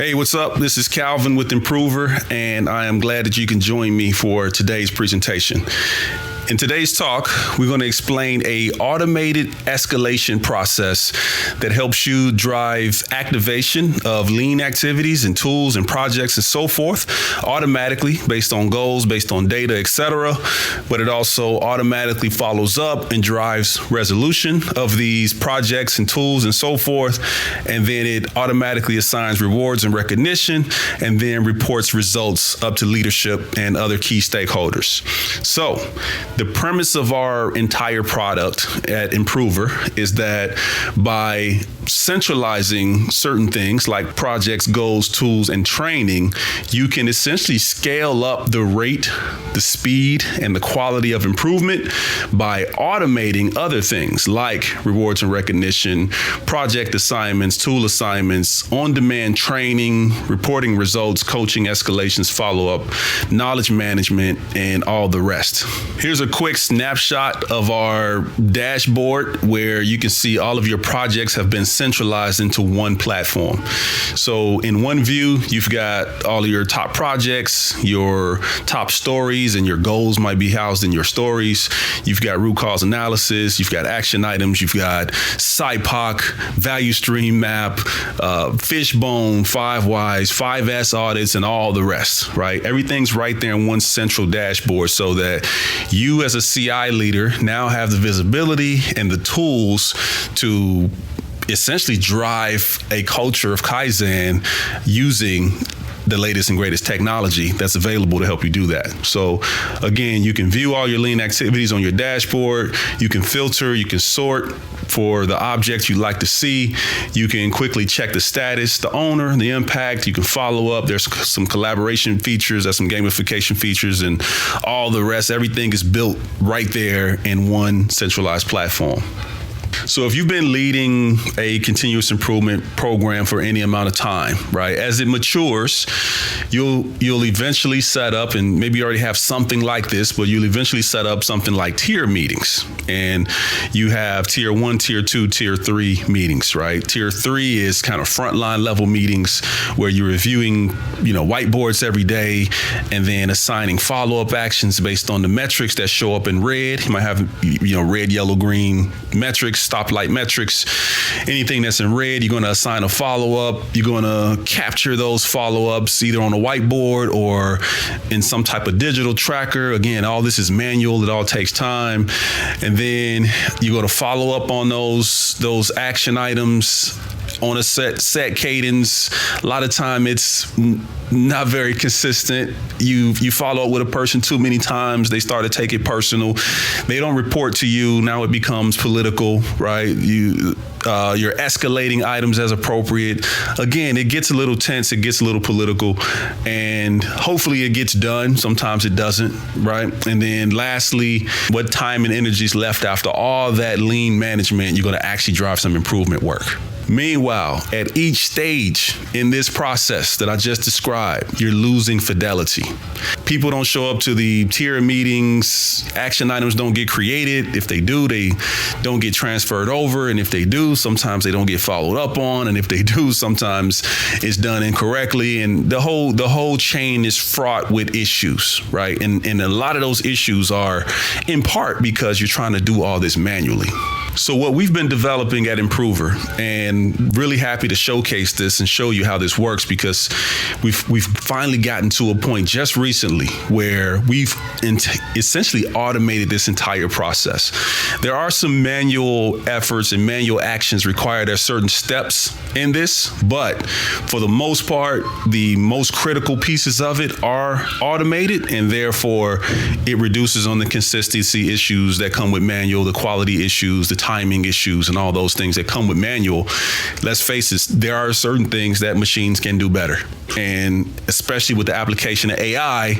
Hey, what's up? This is Calvin with Impruver, and I am glad that you can join me for today's presentation. In today's talk, we're going to explain a automated escalation process that helps you drive activation of lean activities and tools and projects and so forth automatically based on goals, based on data, etc. But it also automatically follows up and drives resolution of these projects and tools and so forth. And then it automatically assigns rewards and recognition and then reports results up to leadership and other key stakeholders. So the premise of our entire product at Impruver is that by centralizing certain things like projects, goals, tools, and training, you can essentially scale up the rate, the speed, and the quality of improvement by automating other things like rewards and recognition, project assignments, tool assignments, on-demand training, reporting results, coaching, escalations, follow-up, knowledge management, and all the rest. Here's a quick snapshot of our dashboard where you can see all of your projects have been centralized into one platform. So in one view, you've got all of your top projects, your top stories, and your goals might be housed in your stories. You've got root cause analysis, you've got action items, you've got SIPOC, value stream map, fishbone, 5 whys, 5S audits, and all the rest, right? Everything's right there in one central dashboard so that you as a CI leader now have the visibility and the tools to essentially drive a culture of Kaizen using the latest and greatest technology that's available to help you do that. So again, you can view all your lean activities on your dashboard. You can filter, you can sort for the objects you'd like to see. You can quickly check the status, the owner, the impact. You can follow up. There's some collaboration features, there's some gamification features, and all the rest. Everything is built right there in one centralized platform. So if you've been leading a continuous improvement program for any amount of time, right, as it matures, you'll eventually set up, and maybe you already have something like this, but you'll eventually set up something like tier meetings. And you have tier 1, tier 2, tier 3 meetings, right? Tier 3 is kind of frontline level meetings where you're reviewing, whiteboards every day and then assigning follow-up actions based on the metrics that show up in red. You might have, red, yellow, green metrics, stoplight metrics. Anything that's in red, you're going to assign a follow-up. You're going to capture those follow-ups either on a whiteboard or in some type of digital tracker. Again, all this is manual. It all takes time. And then you go to follow up on those action items on a set cadence. A lot of time it's not very consistent. You follow up with a person too many times, they start to take it personal. They don't report to you. Now it becomes political, right? You're escalating items as appropriate. Again, it gets a little tense, it gets a little political, and hopefully it gets done. Sometimes it doesn't, right? And then lastly, what time and energy is left after all that lean management, you're going to actually drive some improvement work. Meanwhile, at each stage in this process that I just described, you're losing fidelity. People don't show up to the tier meetings. Action items don't get created. If they do, they don't get transferred over. And if they do, sometimes they don't get followed up on. And if they do, sometimes it's done incorrectly. And the whole chain is fraught with issues, right? And a lot of those issues are in part because you're trying to do all this manually. So what we've been developing at Impruver, and really happy to showcase this and show you how this works, because we've finally gotten to a point just recently where we've essentially automated this entire process. There are some manual efforts and manual actions required. There's certain steps in this, but for the most part, the most critical pieces of it are automated, and therefore it reduces on the consistency issues that come with manual, the quality issues, the timing issues, and all those things that come with manual. Let's face it, there are certain things that machines can do better. And especially with the application of AI,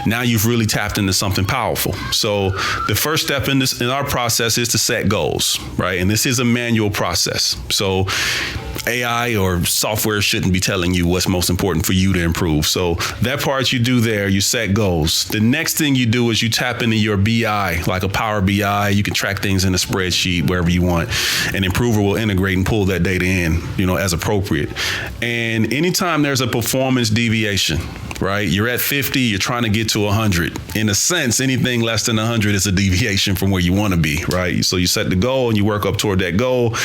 now you've really tapped into something powerful. So the first step in our process is to set goals, right? And this is a manual process. So AI or software shouldn't be telling you what's most important for you to improve. So that part you do there, you set goals. The next thing you do is you tap into your BI, like a Power BI. You can track things in a spreadsheet wherever you want. And Impruver will integrate and pull that data in, as appropriate. And anytime there's a performance deviation, right? You're at 50, you're trying to get to 100. In a sense, anything less than 100 is a deviation from where you want to be, right? So you set the goal and you work up toward that goal.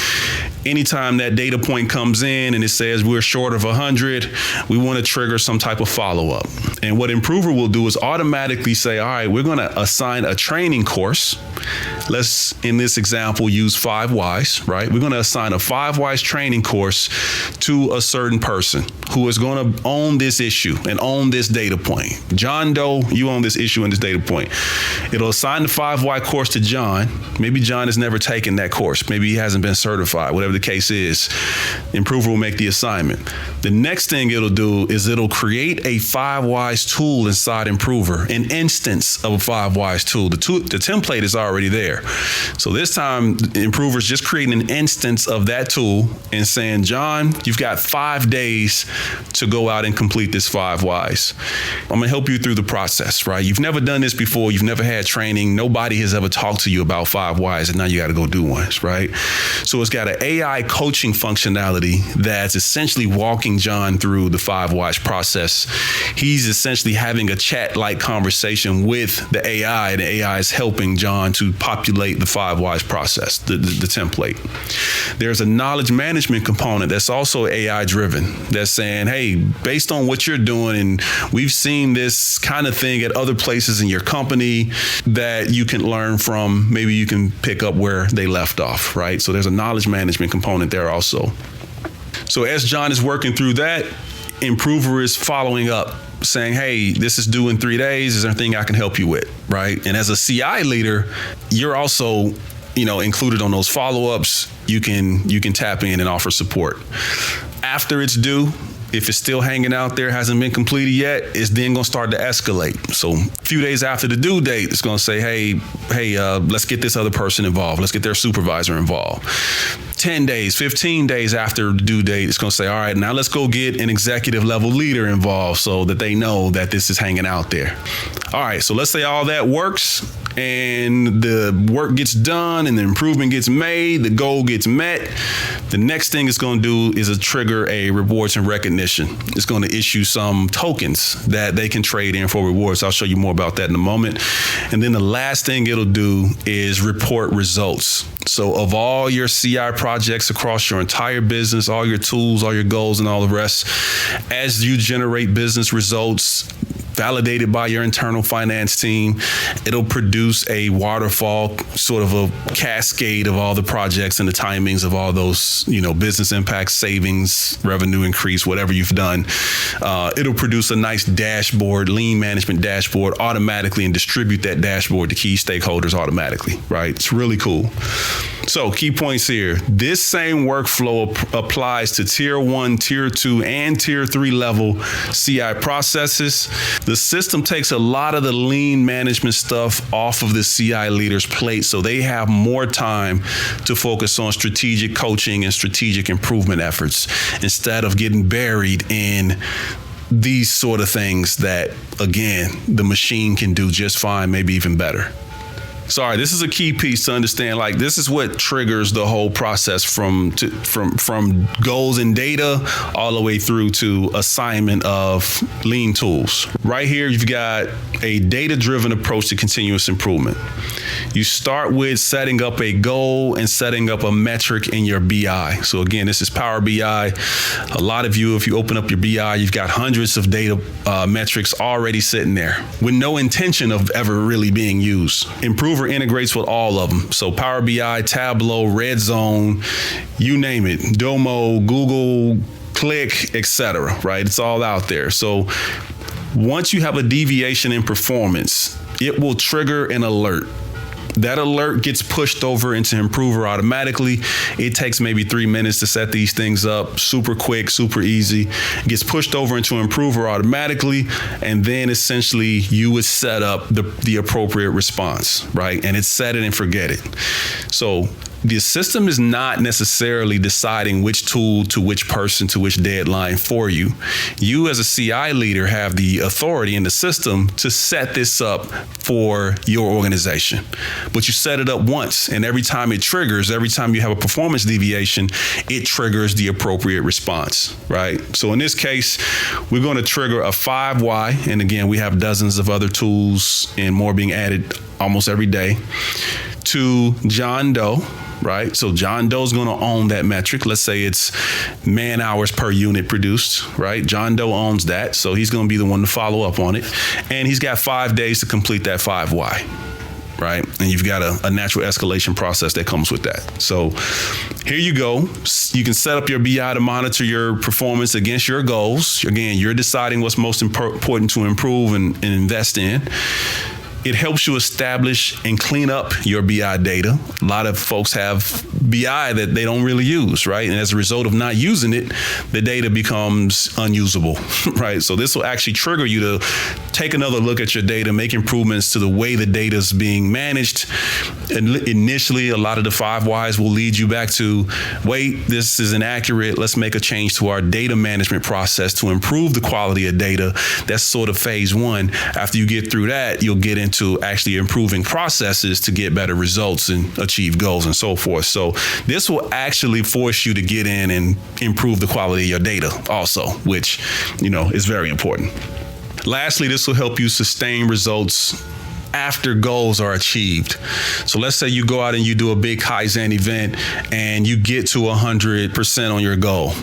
Anytime that data point comes in and it says we're short of 100, we want to trigger some type of follow-up. And what Impruver will do is automatically say, all right, we're going to assign a training course. Let's, in this example, use 5 Whys, right? We're going to assign a 5 Whys training course to a certain person who is going to own this issue and own this data point. John Doe, you own this issue and this data point. It'll assign the 5 Why course to John. Maybe John has never taken that course. Maybe he hasn't been certified, whatever the case is. Improver will make the assignment. The next thing it'll do is it'll create a 5 Whys tool inside Improver, an instance of a 5 Whys tool. The template is already there. So this time, Improver's just creating an instance of that tool and saying, John, you've got 5 days to go out and complete this 5 Whys. I'm going to help you through the process, right? You've never done this before. You've never had training. Nobody has ever talked to you about 5 Whys, and now you got to go do one, right? So it's got an AI coaching functionality that's essentially walking John through the 5 Whys process. He's essentially having a chat-like conversation with the AI, and the AI is helping John to populate the 5 Whys process, the template. There's a knowledge management component that's also AI driven that's saying, hey, based on what you're doing, and we've seen this kind of thing at other places in your company that you can learn from, maybe you can pick up where they left off, right? So there's a knowledge management component there also. So as John is working through that, Improver is following up, saying, hey, this is due in 3 days. Is there anything I can help you with, right? And as a CI leader, you're also, included on those follow-ups. You can tap in and offer support. After it's due, if it's still hanging out there, hasn't been completed yet, it's then going to start to escalate. So a few days after the due date, it's going to say, hey, let's get this other person involved. Let's get their supervisor involved. 10 days, 15 days after the due date, it's going to say, all right, now let's go get an executive level leader involved so that they know that this is hanging out there. All right, so let's say all that works and the work gets done and the improvement gets made, the goal gets met. The next thing it's going to do is trigger a rewards and recognition. It's going to issue some tokens that they can trade in for rewards. I'll show you more about that in a moment. And then the last thing it'll do is report results. So of all your CI projects across your entire business, all your tools, all your goals, and all the rest, as you generate business results validated by your internal finance team, it'll produce a waterfall, sort of a cascade of all the projects and the timings of all those, business impacts, savings, revenue increase, whatever you've done. It'll produce a nice dashboard, lean management dashboard automatically, and distribute that dashboard to key stakeholders automatically, right? It's really cool. So key points here. This same workflow applies to tier 1, tier 2, and tier 3 level CI processes. The system takes a lot of the lean management stuff off of the CI leader's plate, so they have more time to focus on strategic coaching and strategic improvement efforts instead of getting buried in these sort of things that, again, the machine can do just fine, maybe even better. Sorry, this is a key piece to understand. Like, this is what triggers the whole process from goals and data all the way through to assignment of lean tools. Right here, you've got a data-driven approach to continuous improvement. You start with setting up a goal and setting up a metric in your BI. So again, this is Power BI. A lot of you, if you open up your BI, you've got hundreds of data metrics already sitting there with no intention of ever really being used. Improver integrates with all of them. So Power BI, Tableau, Red Zone, you name it, Domo, Google, Click, etc. Right? It's all out there. So once you have a deviation in performance, it will trigger an alert. that alert gets pushed over into Impruver automatically. It takes maybe 3 minutes to set these things up. Super quick, super easy. It gets pushed over into Impruver automatically, and then essentially you would set up the appropriate response, right? And it's set it and forget it. So the system is not necessarily deciding which tool to which person to which deadline for you. You as a CI leader have the authority in the system to set this up for your organization. But you set it up once, and every time it triggers, every time you have a performance deviation, it triggers the appropriate response, right? So in this case, we're going to trigger a 5Y. And again, we have dozens of other tools and more being added almost every day to John Doe. Right. So John Doe's going to own that metric. Let's say it's man hours per unit produced. Right. John Doe owns that. So he's going to be the one to follow up on it. And he's got 5 days to complete that 5Y. Right. And you've got a natural escalation process that comes with that. So here you go. You can set up your BI to monitor your performance against your goals. Again, you're deciding what's most important to improve and invest in. It helps you establish and clean up your BI data. A lot of folks have BI that they don't really use, right? And as a result of not using it, the data becomes unusable, right? So this will actually trigger you to take another look at your data, make improvements to the way the data is being managed. And initially, a lot of the 5 Ys will lead you back to, wait, this is inaccurate. Let's make a change to our data management process to improve the quality of data. That's sort of phase 1. After you get through that, you'll get into actually improving processes to get better results and achieve goals and so forth. So this will actually force you to get in and improve the quality of your data also, which, is very important. Lastly, this will help you sustain results after goals are achieved. So let's say you go out and you do a big Kaizen event and you get to 100% on your goal.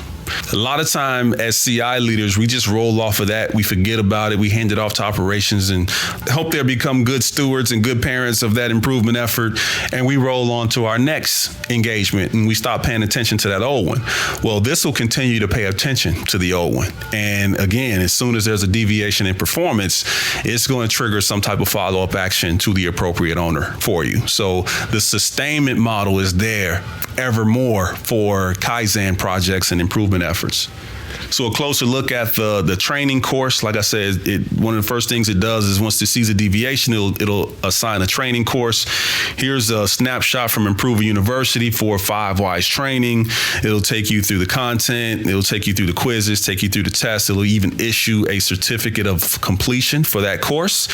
A lot of time as CI leaders, we just roll off of that. We forget about it. We hand it off to operations and hope they become good stewards and good parents of that improvement effort. And we roll on to our next engagement and we stop paying attention to that old one. Well, this will continue to pay attention to the old one. And again, as soon as there's a deviation in performance, it's going to trigger some type of follow-up action to the appropriate owner for you. So the sustainment model is there evermore for Kaizen projects and improvement efforts. So a closer look at the training course. Like I said, one of the first things it does is once it sees a deviation, it'll assign a training course. Here's a snapshot from Impruver University for 5 Ys training. It'll take you through the content. It'll take you through the quizzes, take you through the tests. It'll even issue a certificate of completion for that course.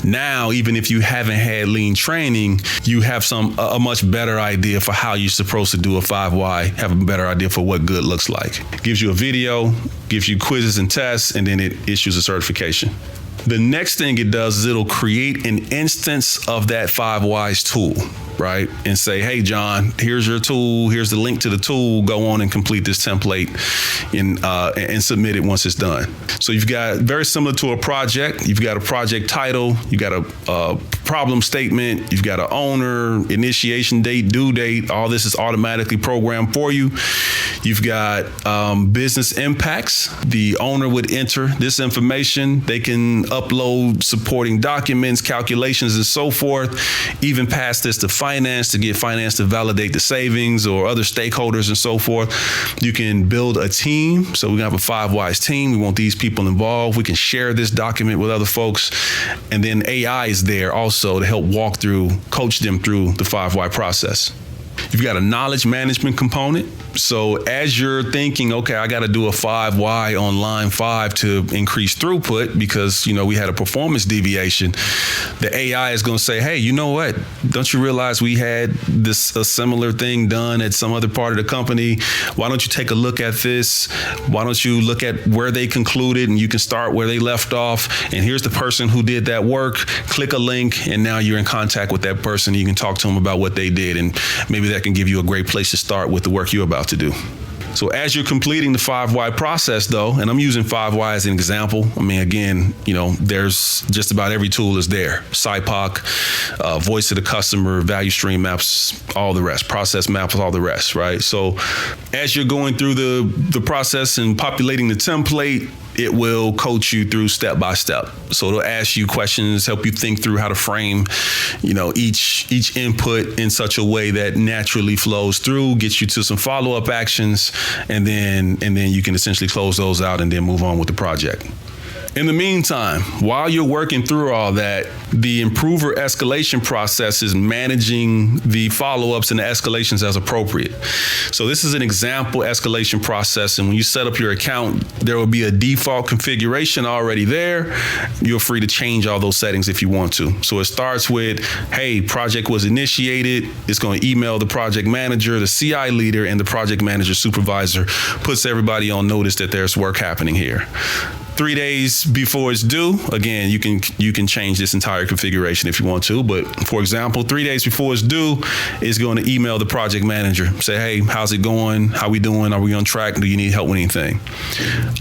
Now, even if you haven't had lean training, you have a much better idea for how you're supposed to do a 5Y, have a better idea for what good looks like. It gives you a video, gives you quizzes and tests, and then it issues a certification. The next thing it does is it'll create an instance of that 5 Ys tool, right? And say, hey, John, here's your tool. Here's the link to the tool. Go on and complete this template and submit it once it's done. So you've got very similar to a project. You've got a project title. You've got a problem statement. You've got an owner, initiation date, due date. All this is automatically programmed for you. You've got business impacts. The owner would enter this information. They can upload supporting documents, calculations, and so forth, even pass this to finance to get finance to validate the savings or other stakeholders and so forth. You can build a team. So we're gonna have a 5 Ys team. We want these people involved. We can share this document with other folks. And then AI is there also to help coach them through the 5 Y process. You've got a knowledge management component. So as you're thinking, okay, I got to do a 5Y on line 5 to increase throughput because, we had a performance deviation, the AI is going to say, hey, you know what? Don't you realize we had a similar thing done at some other part of the company? Why don't you take a look at this? Why don't you look at where they concluded and you can start where they left off? And here's the person who did that work. Click a link and now you're in contact with that person. You can talk to them about what they did and maybe that can give you a great place to start with the work you're about to do. So as you're completing the 5Y process, though, and I'm using 5Y as an example. I mean, again, there's just about every tool is there. SIPOC, voice of the customer, value stream maps, all the rest, process maps, all the rest, right? So as you're going through the process and populating the template, it will coach you through step by step. So it'll ask you questions, help you think through how to frame, each input in such a way that naturally flows through, gets you to some follow-up actions, and then you can essentially close those out and then move on with the project. In the meantime, while you're working through all that, the Impruver escalation process is managing the follow-ups and the escalations as appropriate. So this is an example escalation process, and when you set up your account, there will be a default configuration already there. You're free to change all those settings if you want to. So it starts with, hey, project was initiated. It's going to email the project manager, the CI leader, and the project manager supervisor, puts everybody on notice that there's work happening here. 3 days before it's due, again, you can change this entire configuration if you want to. But for example, 3 days before it's due, it's going to email the project manager, say, hey, how's it going? How we doing? Are we on track? Do you need help with anything?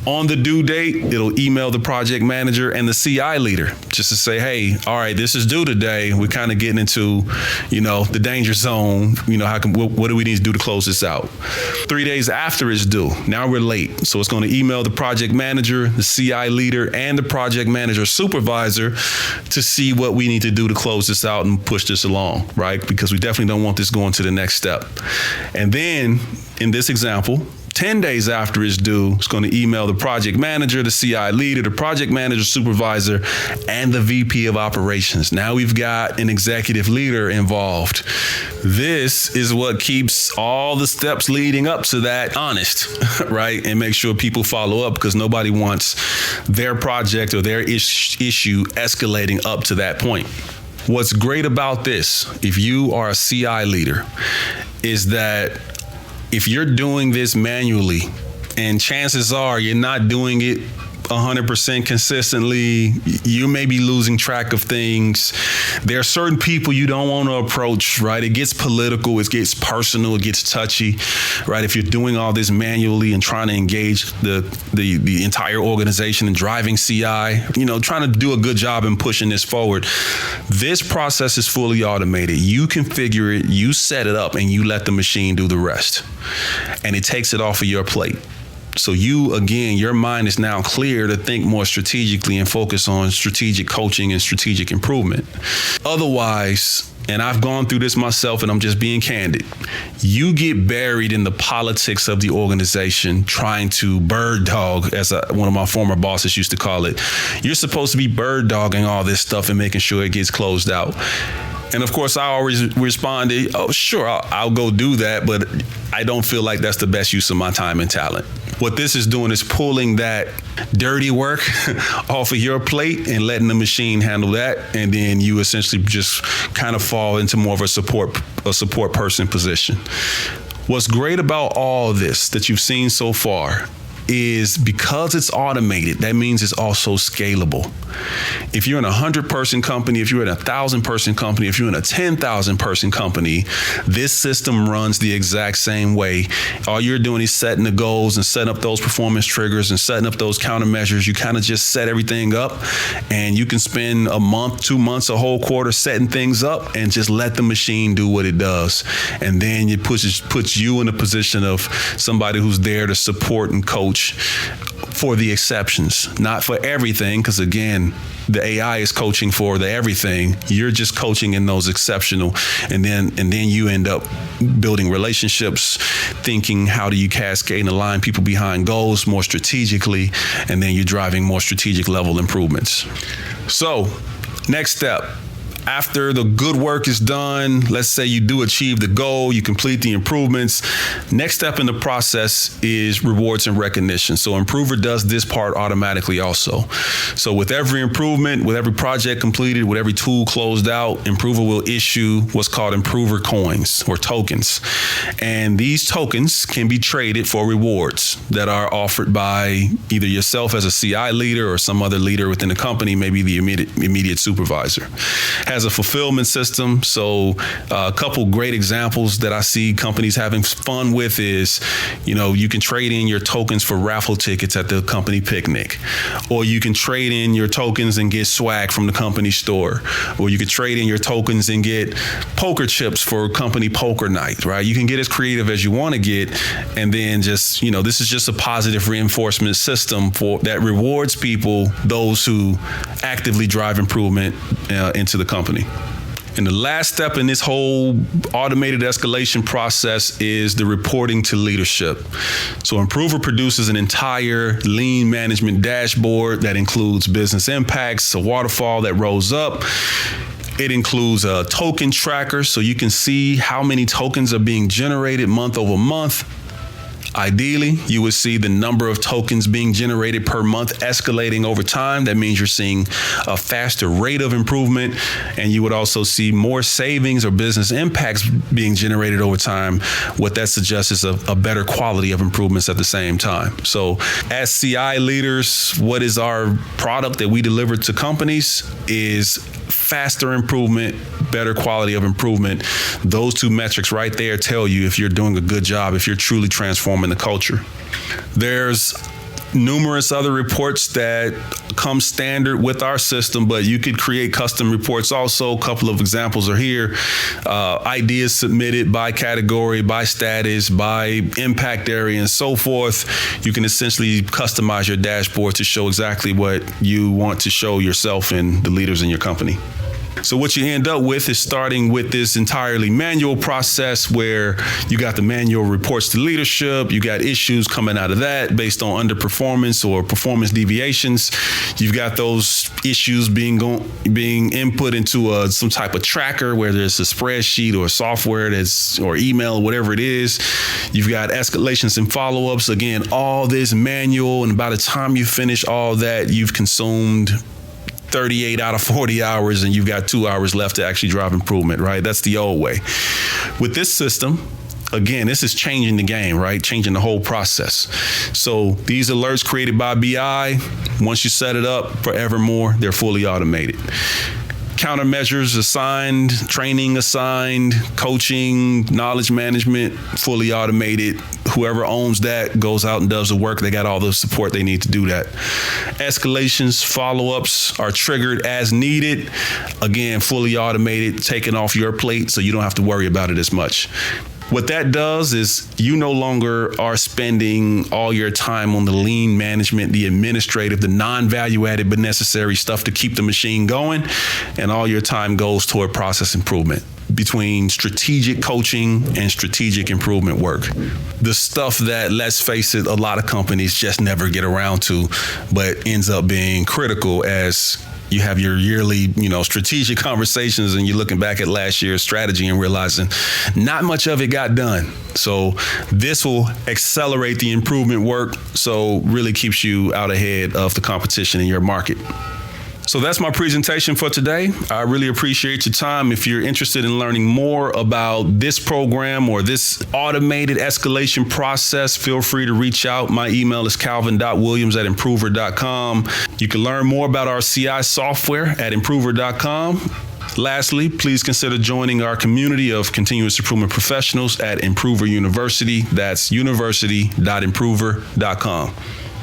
On the due date, it'll email the project manager and the CI leader just to say, hey, all right, this is due today. We're kind of getting into, the danger zone. What do we need to do to close this out? 3 days after it's due, now we're late. So it's going to email the project manager, the CI leader, and the project manager supervisor to see what we need to do to close this out and push this along, right? Because we definitely don't want this going to the next step. And then in this example, 10 days after it's due, it's going to email the project manager, the CI leader, the project manager supervisor, and the VP of operations. Now we've got an executive leader involved. This is what keeps all the steps leading up to that honest, right? And make sure people follow up, because nobody wants their project or their issue escalating up to that point. What's great about this, if you are a CI leader, is that if you're doing this manually, and chances are you're not doing it 100% consistently, you may be losing track of things. There are certain people you don't want to approach, right? It gets political, it gets personal, it gets touchy, right? If you're doing all this manually and trying to engage the entire organization and driving CI, trying to do a good job in pushing this forward, this process is fully automated. You configure it, you set it up, and you let the machine do the rest. And it takes it off of your plate. So your mind is now clear to think more strategically and focus on strategic coaching and strategic improvement. Otherwise, and I've gone through this myself, and I'm just being candid, you get buried in the politics of the organization trying to bird dog, as one of my former bosses used to call it. You're supposed to be bird dogging all this stuff and making sure it gets closed out. And of course, I always responded, oh, sure, I'll go do that, but I don't feel like that's the best use of my time and talent. What this is doing is pulling that dirty work off of your plate and letting the machine handle that. And then you essentially just kind of fall into more of a support person position. What's great about all this that you've seen so far is because it's automated, that means it's also scalable. If you're in a 100-person company, if you're in a 1,000-person company, if you're in a 10,000-person company, this system runs the exact same way. All you're doing is setting the goals and setting up those performance triggers and setting up those countermeasures. You kind of just set everything up, and you can spend a month, 2 months, a whole quarter setting things up and just let the machine do what it does. And then it puts you in a position of somebody who's there to support and coach for the exceptions, not for everything, because again, the AI is coaching for the everything. You're just coaching in those exceptional, and then you end up building relationships, thinking how do you cascade and align people behind goals more strategically, and then you're driving more strategic level improvements. So, next step. After the good work is done, let's say you do achieve the goal, you complete the improvements. Next step in the process is rewards and recognition. So Impruver does this part automatically also. So with every improvement, with every project completed, with every tool closed out, Impruver will issue what's called Improver coins or tokens. And these tokens can be traded for rewards that are offered by either yourself as a CI leader or some other leader within the company, maybe the immediate supervisor. Has has a fulfillment system. So a couple great examples that I see companies having fun with is, you can trade in your tokens for raffle tickets at the company picnic, or you can trade in your tokens and get swag from the company store, or you could trade in your tokens and get poker chips for company poker night, right? You can get as creative as you want to get, and then just, this is just a positive reinforcement system that rewards people, those who actively drive improvement into the company. And the last step in this whole automated escalation process is the reporting to leadership. So Impruver produces an entire lean management dashboard that includes business impacts, a waterfall that rolls up. It includes a token tracker, so you can see how many tokens are being generated month over month. Ideally, you would see the number of tokens being generated per month escalating over time. That means you're seeing a faster rate of improvement, and you would also see more savings or business impacts being generated over time. What that suggests is a better quality of improvements at the same time. So as CI leaders, what is our product that we deliver to companies is faster improvement, better quality of improvement. Those two metrics right there tell you if you're doing a good job, if you're truly transforming the culture. There's numerous other reports that come standard with our system, but you could create custom reports also. A couple of examples are here. Ideas submitted by category, by status, by impact area, and so forth. You can essentially customize your dashboard to show exactly what you want to show yourself and the leaders in your company. So what you end up with is starting with this entirely manual process where you got the manual reports to leadership, you got issues coming out of that based on underperformance or performance deviations. You've got those issues being input into some type of tracker, whether it's a spreadsheet or software or email, whatever it is. You've got escalations and follow-ups. Again, all this manual, and by the time you finish all that, you've consumed 38 out of 40 hours, and you've got 2 hours left to actually drive improvement, right? That's the old way. With this system, again, this is changing the game, right? Changing the whole process. So these alerts created by BI, once you set it up forevermore, they're fully automated. Countermeasures assigned, training assigned, coaching, knowledge management, fully automated. Whoever owns that goes out and does the work. They got all the support they need to do that. Escalations, follow-ups are triggered as needed. Again, fully automated, taken off your plate so you don't have to worry about it as much. What that does is you no longer are spending all your time on the lean management, the administrative, the non-value added but necessary stuff to keep the machine going, and all your time goes toward process improvement between strategic coaching and strategic improvement work. The stuff that, let's face it, a lot of companies just never get around to, but ends up being critical as you have your yearly, strategic conversations, and you're looking back at last year's strategy and realizing not much of it got done. So this will accelerate the improvement work, so really keeps you out ahead of the competition in your market. So that's my presentation for today. I really appreciate your time. If you're interested in learning more about this program or this automated escalation process, feel free to reach out. My email is calvin.williams@impruver.com. You can learn more about our CI software at impruver.com. Lastly, please consider joining our community of continuous improvement professionals at Impruver University. That's university.impruver.com.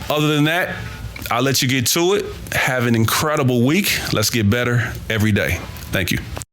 Other than that, I'll let you get to it. Have an incredible week. Let's get better every day. Thank you.